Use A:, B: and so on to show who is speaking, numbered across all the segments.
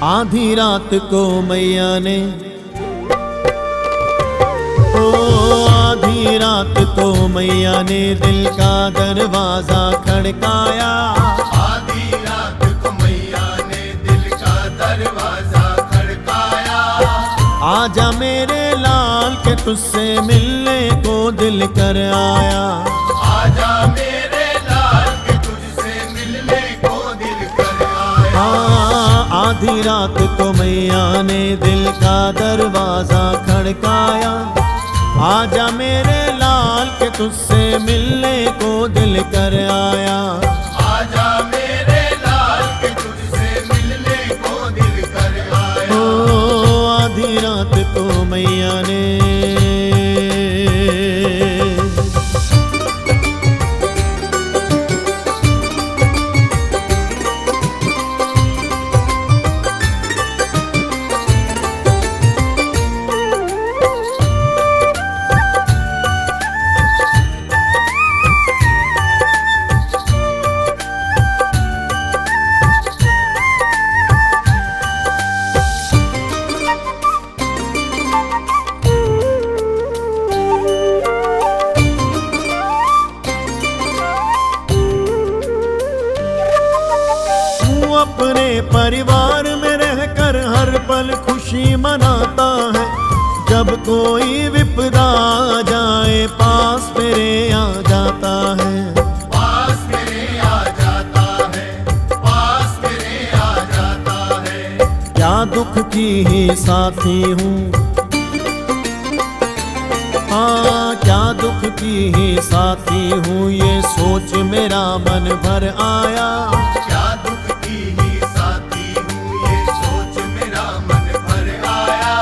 A: आधी रात को मैया ने, ओ आधी रात को मैया ने दिल का दरवाजा खड़काया।
B: आधी रात को मैया ने दिल का दरवाजा खड़काया।
A: आजा मेरे लाल के तुझसे मिलने को दिल कर आया।
B: आजा मेरे लाल के तुझसे मिलने को दिल कर आया।
A: आधी रात को मैया ने दिल का दरवाजा खड़काया। आजा मेरे लाल के तुझसे मिलने को दिल कर आया।
B: आजा मेरे लाल के तुझसे मिलने को दिल कर आया।
A: ओ आधी रात को मैया ने, अपने परिवार में रहकर हर पल खुशी मनाता है। जब कोई विपदा आ जाए पास मेरे आ जाता है।
B: पास मेरे आ जाता है। पास मेरे आ जाता है।
A: क्या दुख की ही साथी हूँ, हाँ क्या दुख की ही साथी हूँ, ये सोच मेरा मन भर आया।
B: क्या दुख की ही साथी हूँ, ये सोच मेरा मन भर आया।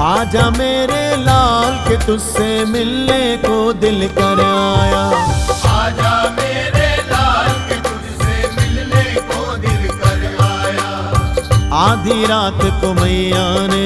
A: आजा मेरे लाल के तुझसे मिलने को दिल कर आया।
B: आजा मेरे लाल के तुझसे मिलने को दिल कर आया।
A: आधी रात को मैया ने,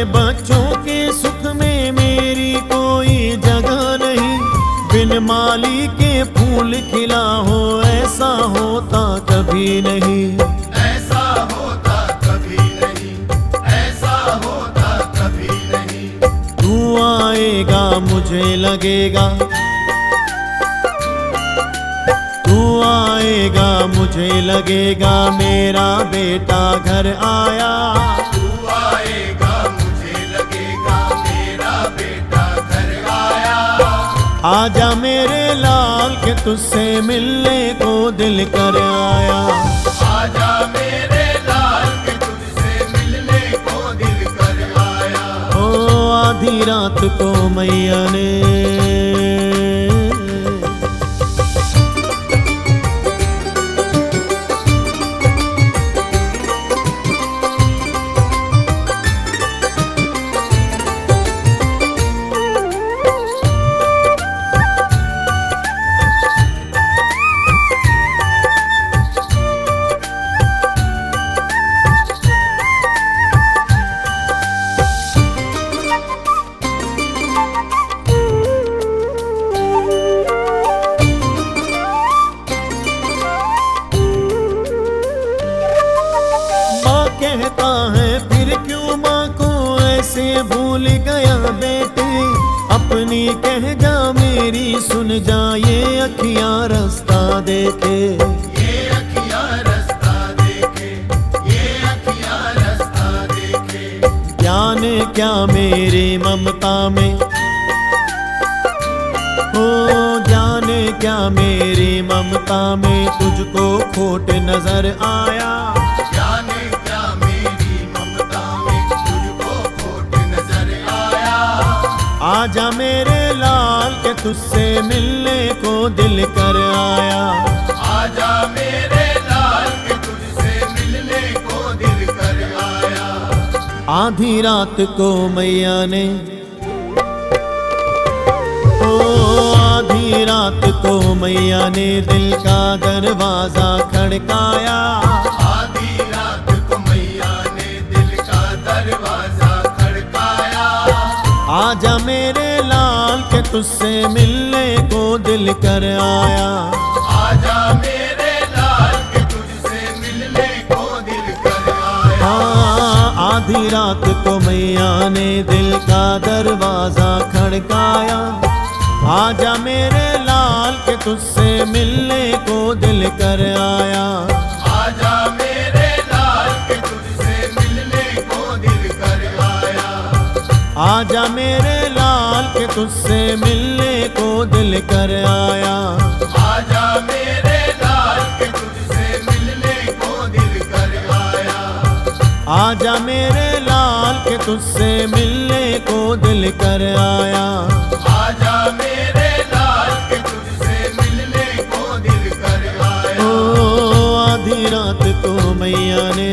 A: बच्चों के सुख में मेरी कोई जगह नहीं। बिन माली के फूल खिला हो ऐसा होता कभी नहीं।
B: ऐसा होता कभी नहीं। ऐसा होता कभी नहीं।
A: तू आएगा मुझे लगेगा, तू आएगा मुझे लगेगा मेरा बेटा घर आया।
B: तू आएगा
A: आजा मेरे लाल के तुझसे मिलने को दिल कर आया।
B: आजा मेरे लाल के तुझसे मिलने को दिल कर आया।
A: ओ आधी रात को मैया ने, कहता है फिर क्यों माँ को ऐसे भूल गया बेटे। अपनी कह जा मेरी सुन जा, ये अखियाँ रास्ता देखे।
B: ये अखियाँ रास्ता देखे। ये अखियाँ रास्ता देखे।
A: क्या ने क्या मेरी ममता में, ओ जाने क्या मेरी ममता में तुझको खोट नजर आया। आजा मेरे लाल के तुझसे मिलने को दिल कर आया।
B: आजा मेरे लाल के तुझसे मिलने को दिल कर आया।
A: आधी रात को मैया ने, ओ आधी रात को मैया ने दिल का दरवाजा खड़काया।
B: आधी रात को मैया ने दिल का दरवाजा खड़काया।
A: आजा मेरे लाल के तुझसे मिलने को दिल कर आया।
B: आजा मेरे लाल के तुझसे मिलने को दिल कर आया।
A: आधी रात को मैया ने दिल का दरवाजा खड़काया। आजा मेरे लाल के तुझसे मिलने को दिल कर आया।
B: आजा मेरे लाल के तुझसे मिलने को दिल कर आया।
A: आजा मेरे लाल के तुझसे मिलने को दिल कर आया।
B: आजा मेरे लाल के तुझसे मिलने को दिल कर आया।
A: आजा मेरे लाल के तुझसे मिलने को दिल कर आया।
B: आजा मेरे लाल के तुझसे मिलने को दिल कर आया।
A: ओ आधी रात को मैया ने,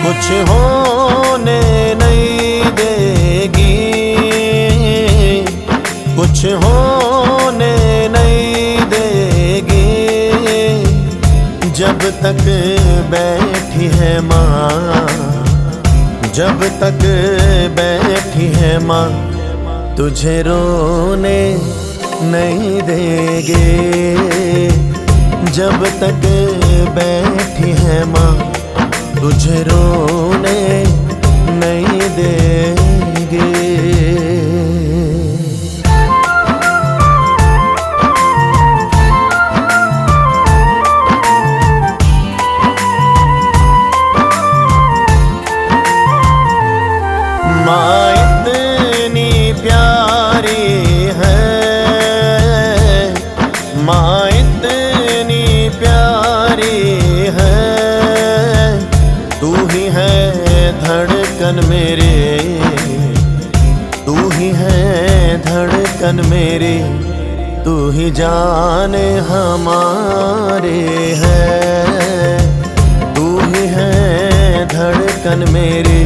A: कुछ होने नहीं देगी, कुछ होने नहीं देगी, जब तक बैठी है माँ, जब तक बैठी है माँ, तुझे रोने नहीं देगी। जब तक बैठी है माँ, तुझे रोने नहीं देंगे। माँ इतनी प्यारी है, माँ इतनी प्यारी है, तू ही है धड़कन मेरे, तू ही है धड़कन मेरे, तू ही जाने हमारे है, तू ही है धड़कन मेरे,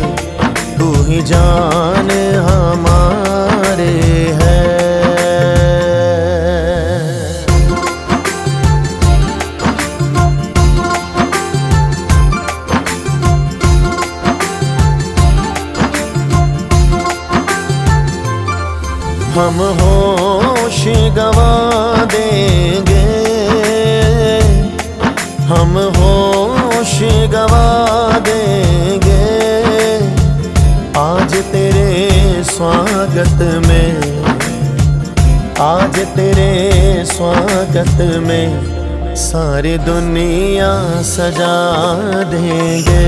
A: तू ही जान हमारे है। हम होश गवा देंगे, हम होश गवा देंगे, आज तेरे स्वागत में, आज तेरे स्वागत में सारी दुनिया सजा देंगे।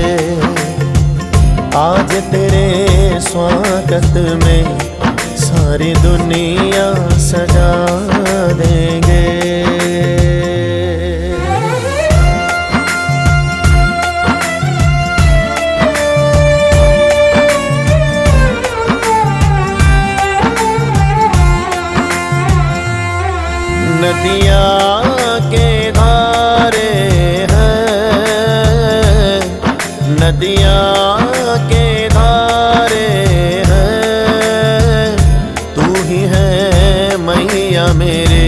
A: आज तेरे स्वागत में सारी दुनिया सजा देंगे। नदियाँ के धारे हैं, नदियाँ के धारे हैं, तू ही है मैया मेरे,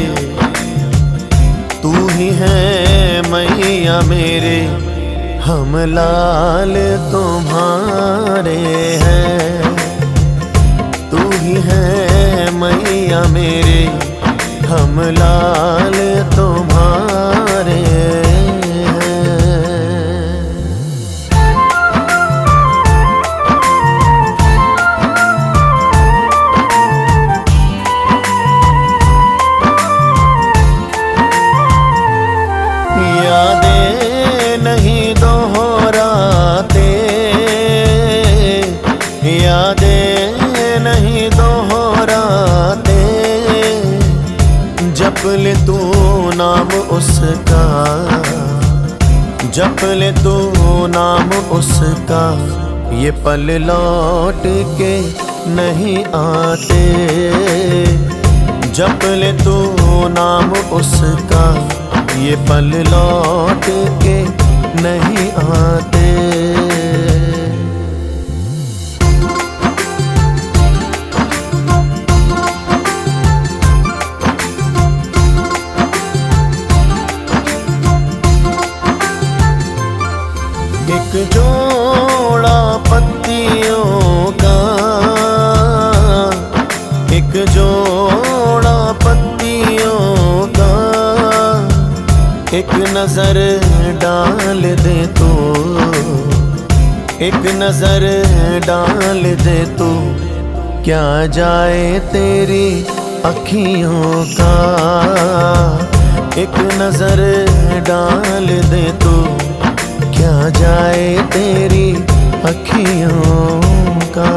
A: तू ही है मैया मेरे, हम लाल तुम्हारे हैं, तू ही है मैया मेरे, हम लाल तुम्हारे हैं। उसका, जप ले तू नाम उसका, ये पल लौट के नहीं आते। जप ले तू नाम उसका, ये पल लौट के नहीं आते। एक जोड़ा पत्तियों का, एक जोड़ा पत्तियों का, एक नजर डाल दे तू, एक नजर डाल दे तू, क्या जाए तेरी अखियों का। एक नजर डाल दे तू, क्या जाए तेरी अखियों का।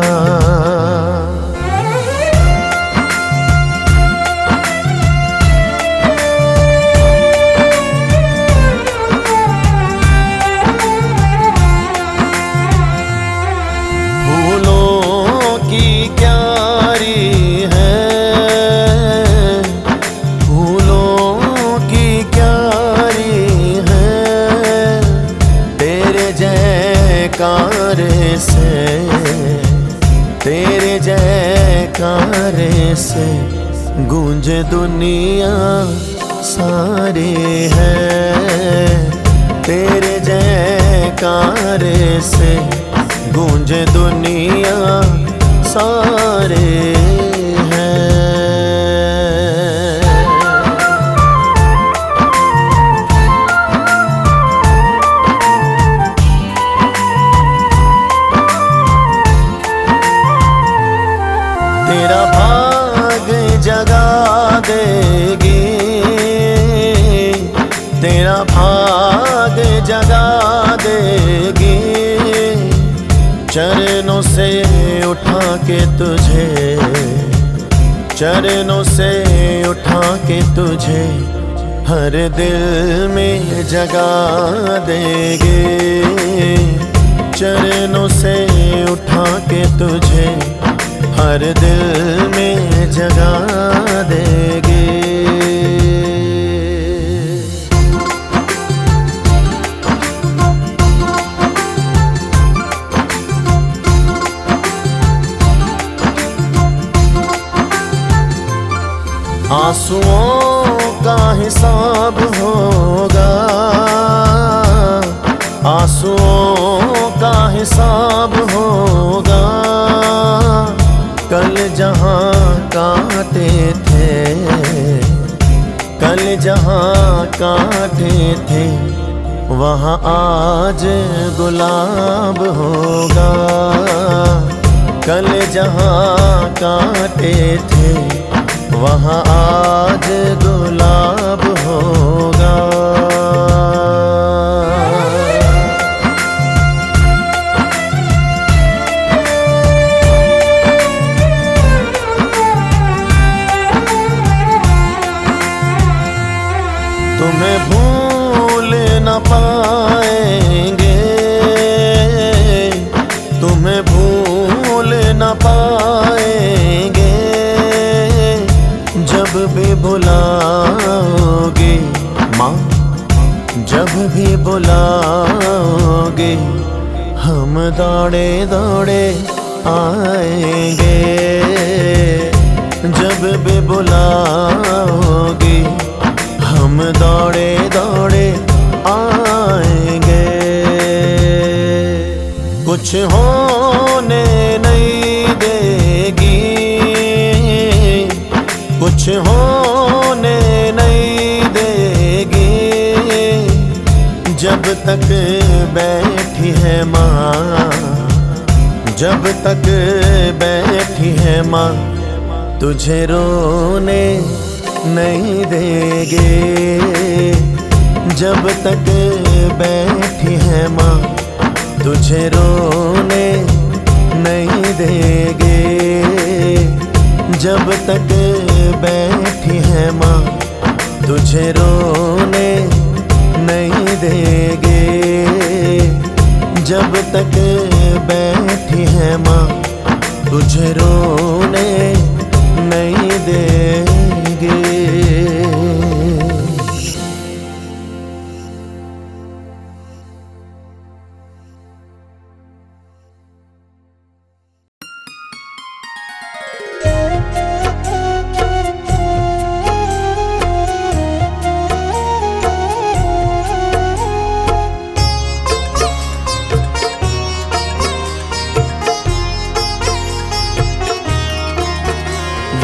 A: फूलों की क्यारी है, फूलों की क्यारी है, तेरे जयकारे से, तेरे जयकारे से गूंजे दुनिया सारी है। तेरे जयकारे से गूंजे दुनिया सारे हैं। तेरा भाग जगा देगी, तेरा भाग जगा देगी, चरणों से उठा के तुझे, चरणों से उठा के तुझे हर दिल में जगा देगे। चरणों से उठा के तुझे हर दिल में जगा देगे। आंसुओं का हिसाब होगा, आंसुओं का हिसाब होगा, कल जहाँ काटे थे, कल जहाँ काटे थे, वहाँ आज गुलाब होगा। कल जहाँ काटे थे, वहाँ आज गुलाब होगा। तुम्हें भूल न पाएंगे, तुम्हें भूल न पाएंगे, जब भी बुलाओगे माँ, जब भी बुलाओगे, हम दौड़े दौड़े आएंगे। जब भी बुलाओगे, हम दौड़े दौड़े आएंगे। कुछ होने नहीं देगी, कुछ होने नहीं देगी, जब तक बैठी है माँ, जब तक बैठी है माँ, तुझे रोने नहीं देगे। जब तक बैठी है माँ, तुझे रोने नहीं देगे। जब तक बैठी है माँ, तुझे रोने नहीं देंगे जब तक बैठी है माँ, तुझे रोने नहीं देंगे।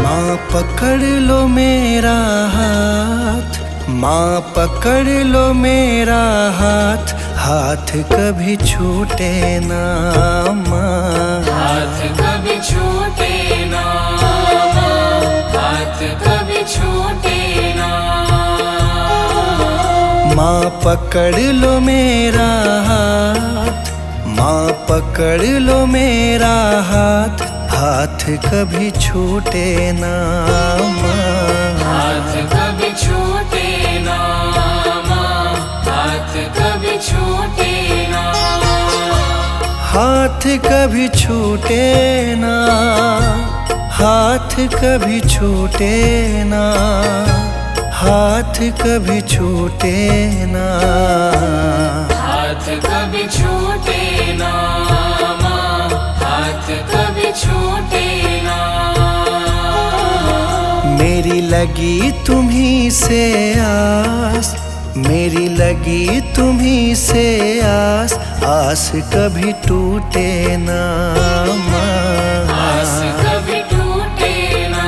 C: माँ पकड़ लो मेरा हाथ, माँ पकड़ लो मेरा हाथ, हाथ कभी छूटे ना माँ,
D: हाथ कभी छूटे ना माँ, हाथ कभी छूटे ना।
C: माँ पकड़ लो मेरा हाथ, माँ पकड़ लो मेरा हाथ, हाथ कभी छूटे ना माँ,
D: हाथ कभी छूटे ना माँ, हाथ कभी छूटे ना।
C: हाथ कभी छूटे ना, हाथ कभी छूटे ना, हाथ कभी छूटे ना,
D: हाथ कभी छूटे ना माँ, हाथ कभी छूटे ना।
C: मेरी लगी तुम्हीं से आस, मेरी लगी तुम्हीं से आस, आस कभी टूटे ना
D: आस
C: माँ,
D: कभी टूटे ना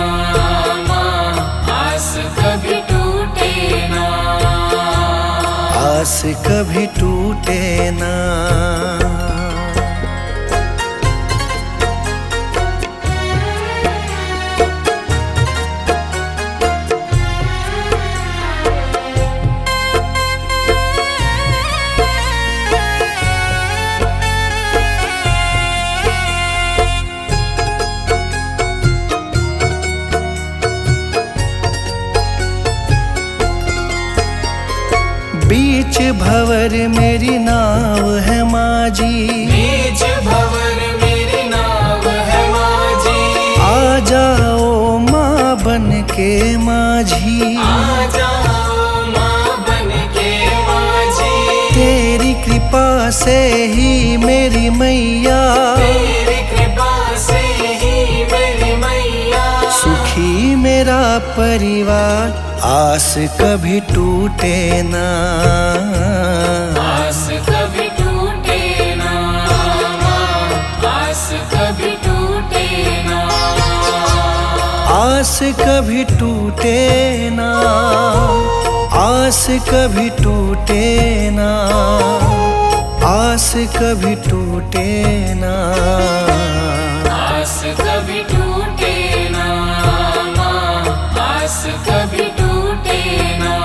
D: माँ, आस कभी टूटे ना।
C: आस कभी टूटे ना। बीच भंवर मेरी नाव है माँ जी,
D: बीच भंवर मेरी नाव है माँ जी,
C: आ जाओ माँ बन के माझी,
D: आ जाओ माँ बन के माँ जी।
C: तेरी कृपा से ही मेरी मैया,
D: तेरी कृपा से ही मेरी मैया,
C: सुखी मेरा परिवार, आस कभी टूटे ना,
D: आस कभी टूटे ना माँ, आस कभी टूटे ना।
C: आस कभी टूटे ना, आस कभी टूटे ना, आस कभी टूटे ना,
D: आस कभी टूटे ना माँ, आस कभी टूटे ना।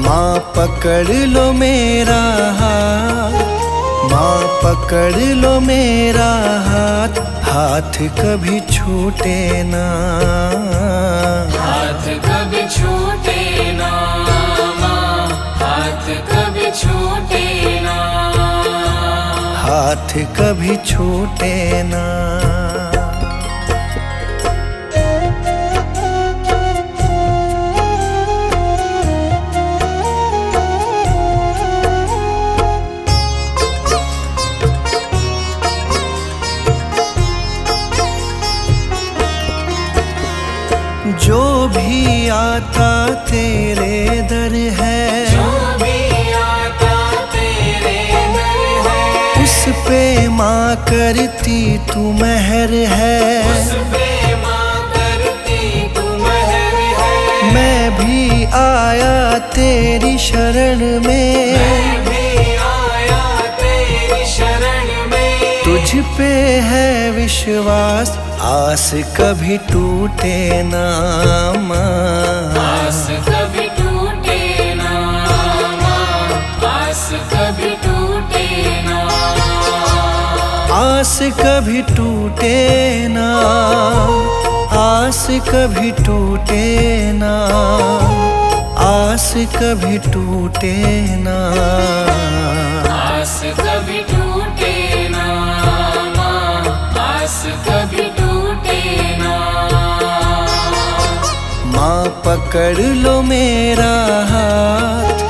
C: माँ पकड़ लो मेरा हाथ, माँ पकड़ लो मेरा हाथ, हाथ कभी छूटे ना,
D: हाथ कभी छूटे ना माँ, हाथ कभी छूटे ना।
C: हाथ कभी छूटे ना। जो भी आता तेरे दर है,
D: जो भी आता तेरे दर है,
C: उस पे माँ करती तू मेहर है,
D: उस पे माँ करती तू मेहर है।
C: मैं भी आया तेरी शरण में,
D: मैं भी आया तेरी शरण में,
C: तुझ पे है विश्वास, आस कभी टूटे ना माँ,
D: आस कभी टूटे ना माँ, आस कभी टूटे ना।
C: आस कभी टूटे ना, आस कभी टूटे ना, आस कभी टूटे ना,
D: आस कभी टूटे ना माँ, आस कभी टूटे ना।
C: माँ पकड़ लो मेरा हाथ,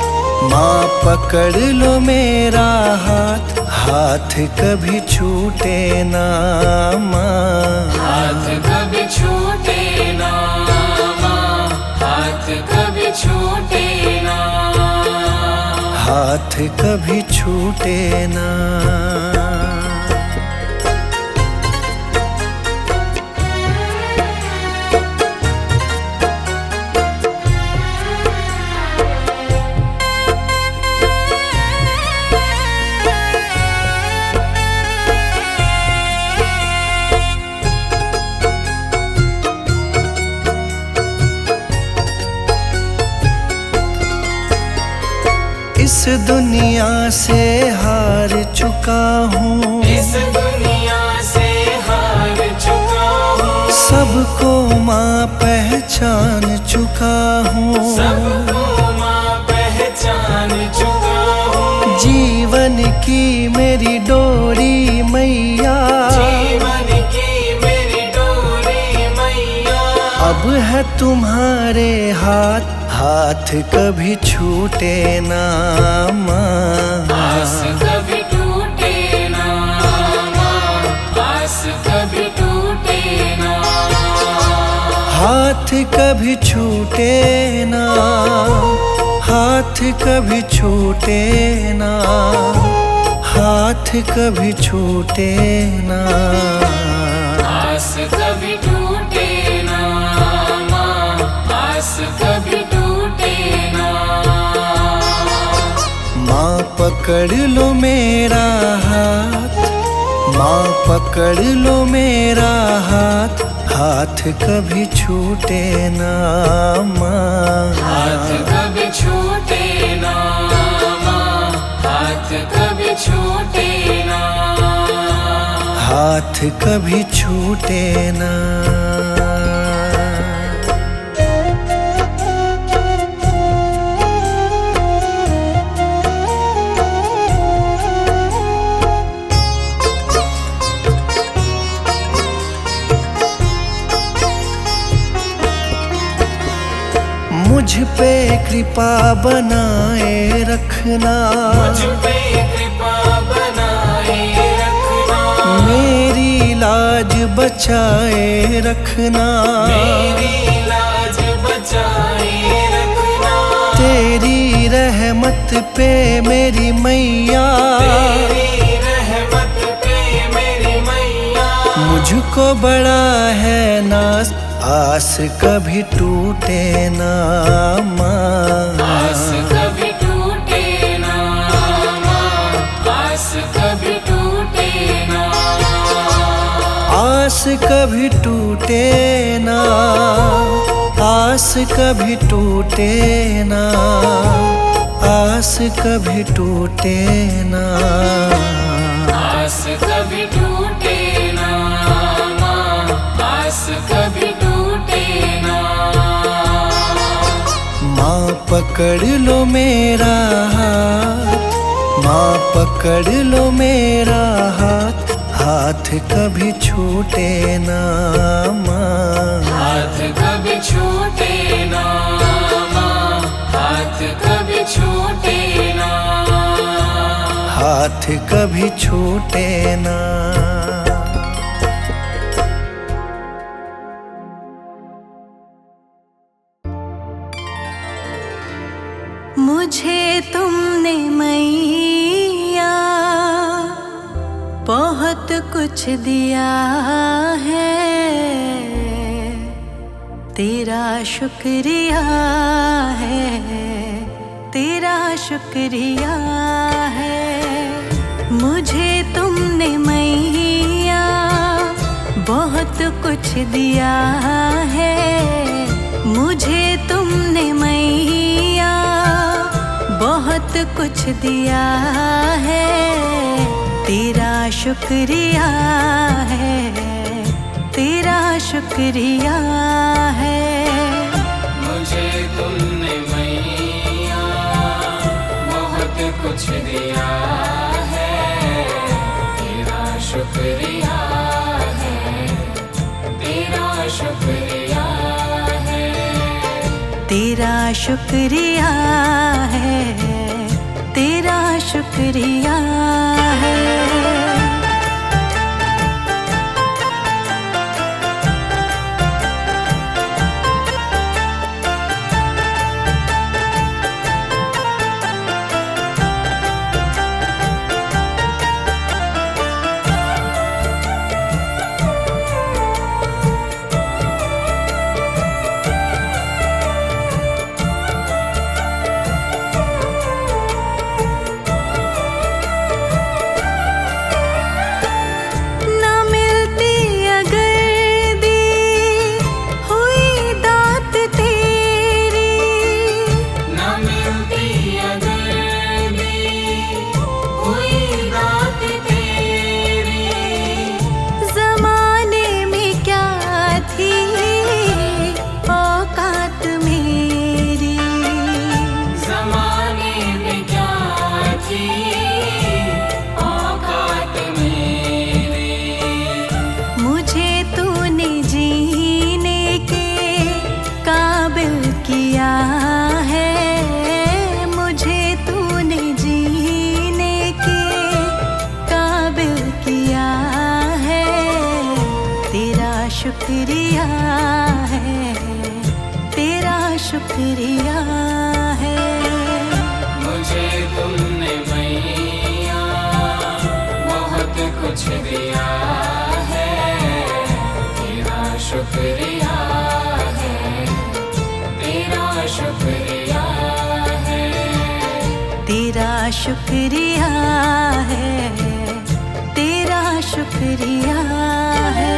C: माँ पकड़ लो मेरा हाथ, हाथ कभी छूटे ना माँ,
D: हाथ कभी छूटे ना माँ, हाथ कभी छूटे ना,
C: हाथ कभी छूटे ना। इस दुनिया से हार चुका हूँ,
D: इस दुनिया से हार चुका हूँ,
C: सबको माँ पहचान चुका हूँ,
D: सबको माँ पहचान चुका हूँ।
C: जीवन की मेरी डोरी मैया,
D: जीवन की मेरी डोरी मैया,
C: अब है तुम्हारे हाथ, हाथ कभी छूटे ना माँ,
D: आस कभी टूटे ना माँ, आस कभी टूटे ना,
C: हाथ कभी छूटे ना, हाथ कभी छूटे ना, हाथ कभी छूटे ना,
D: आस कभी टूटे ना माँ, आस कभी टूटे ना।
C: माँ पकड़ लो मेरा हाथ, माँ पकड़ लो मेरा हाथ, हाथ कभी छूटे ना माँ,
D: हाथ कभी छूटे ना माँ, हाथ कभी छूटे ना,
C: हाथ कभी छूटे ना। मुझ पे कृपा बनाए रखना,
D: मुझ पे कृपा बनाए रखना,
C: मेरी लाज बचाए रखना,
D: मेरी लाज बचाए रखना,
C: तेरी रहमत पे मेरी मैया,
D: तेरी रहमत पे मेरी मैया,
C: मुझको बड़ा है नाज, आस कभी टूटे ना माँ,
D: आस कभी टूटे ना माँ, आस कभी टूटे ना,
C: आस कभी टूटे ना, आस कभी टूटे ना, आस कभी टूटे ना,
D: आस कभी टूटे ना माँ, आस कभी टूटे ना।
C: माँ पकड़ लो मेरा हाथ, माँ पकड़ लो मेरा हाथ, हाथ कभी छूटे ना माँ,
D: हाथ कभी छूटे ना माँ, हाथ कभी छूटे ना,
C: हाथ कभी छूटे ना।
E: मुझे तुमने मैया बहुत कुछ दिया है, तेरा शुक्रिया है, तेरा शुक्रिया है। मुझे तुमने मैया बहुत कुछ दिया है, मुझे तुमने मैया बहुत कुछ दिया है, तेरा शुक्रिया है, तेरा शुक्रिया है।
D: मुझे तुमने मैया बहुत कुछ दिया है, तेरा शुक्रिया है, तेरा शुक्रिया है,
E: तेरा शुक्रिया है, तेरा शुक्रिया है। शुक्रिया है, तेरा शुक्रिया है।
D: मुझे तुमने मैया बहुत कुछ दिया है, तेरा शुक्रिया है, तेरा शुक्रिया है,
E: तेरा शुक्रिया है, तेरा शुक्रिया है।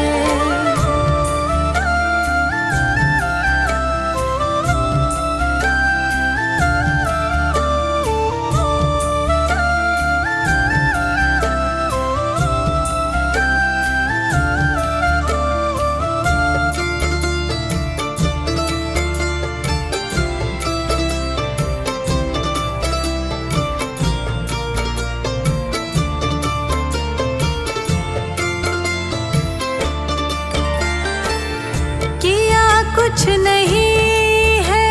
E: कुछ नहीं है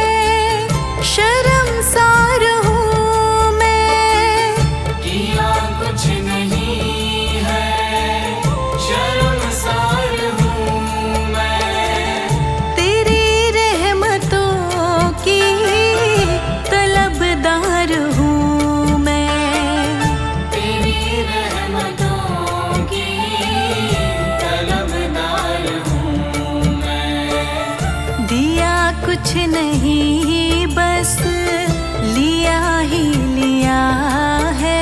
E: शर्मसार हूँ मैं,
D: किया कुछ नहीं है शर्मसार हूँ मैं,
E: तेरी रहमतों की तलबदार हूँ मैं,
D: तेरी रहमतों की तलबदार हूँ मैं।
E: दिया कुछ नहीं बस लिया ही लिया है,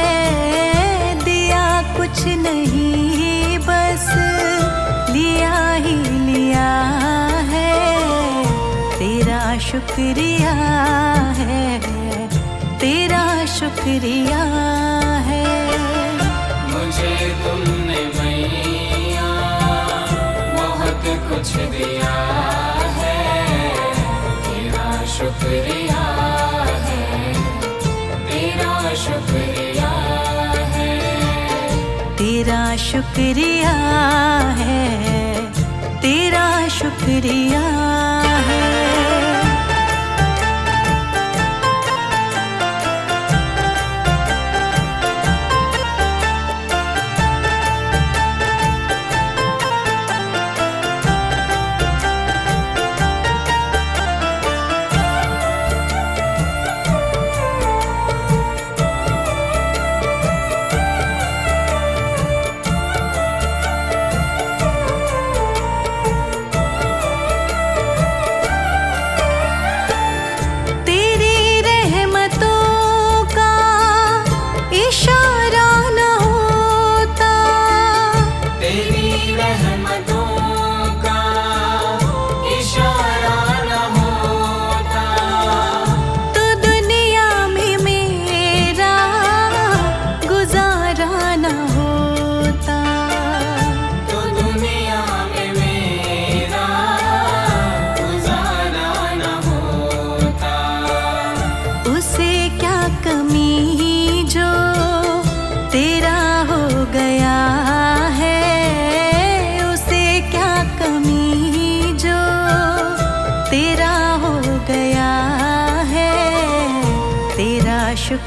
E: दिया कुछ नहीं बस लिया ही लिया है, तेरा शुक्रिया है, तेरा शुक्रिया है।
D: मुझे तुमने मैया बहुत कुछ दिया है, तेरा शुक्रिया है, तेरा शुक्रिया है,
E: तेरा शुक्रिया है, तेरा शुक्रिया है।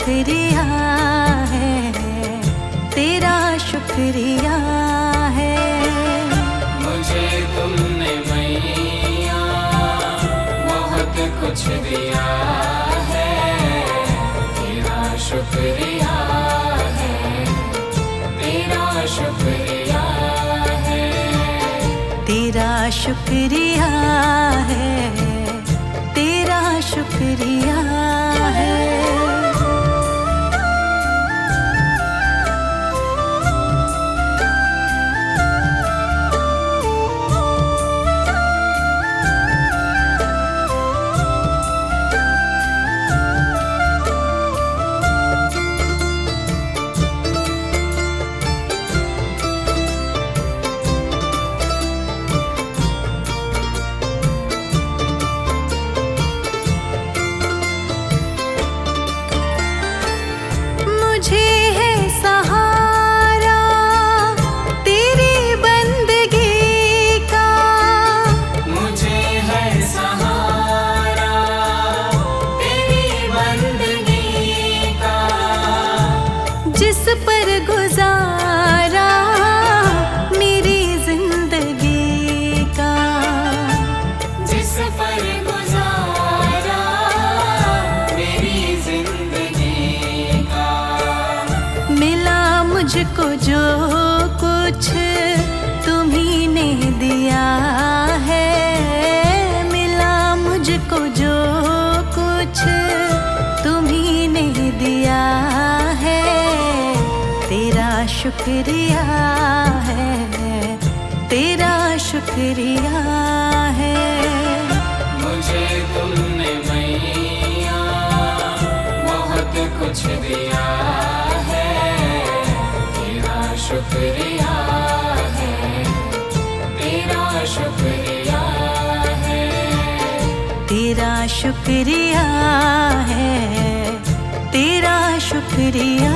E: शुक्रिया है, तेरा शुक्रिया है।
D: मुझे तुमने मैया बहुत कुछ दिया है, तेरा शुक्रिया है, तेरा शुक्रिया है,
E: तेरा शुक्रिया है, तेरा शुक्रिया है। मुझे है सहारा तेरी बंदगी का,
D: मुझे है सहारा तेरी बंदगी का,
E: जिस पर गुजारा मेरी जिंदगी का,
D: जिस पर गुजारा मेरी जिंदगी का।
E: मिला मुझको जो कुछ तुम्ही ने दिया है, मिला मुझको जो कुछ तुम्ही ने दिया है, तेरा शुक्रिया है, तेरा शुक्रिया है।
D: मुझे तुमने मैया बहुत कुछ दिया है, तेरा शुक्रिया है, तेरा शुक्रिया है,
E: तेरा शुक्रिया है, तेरा शुक्रिया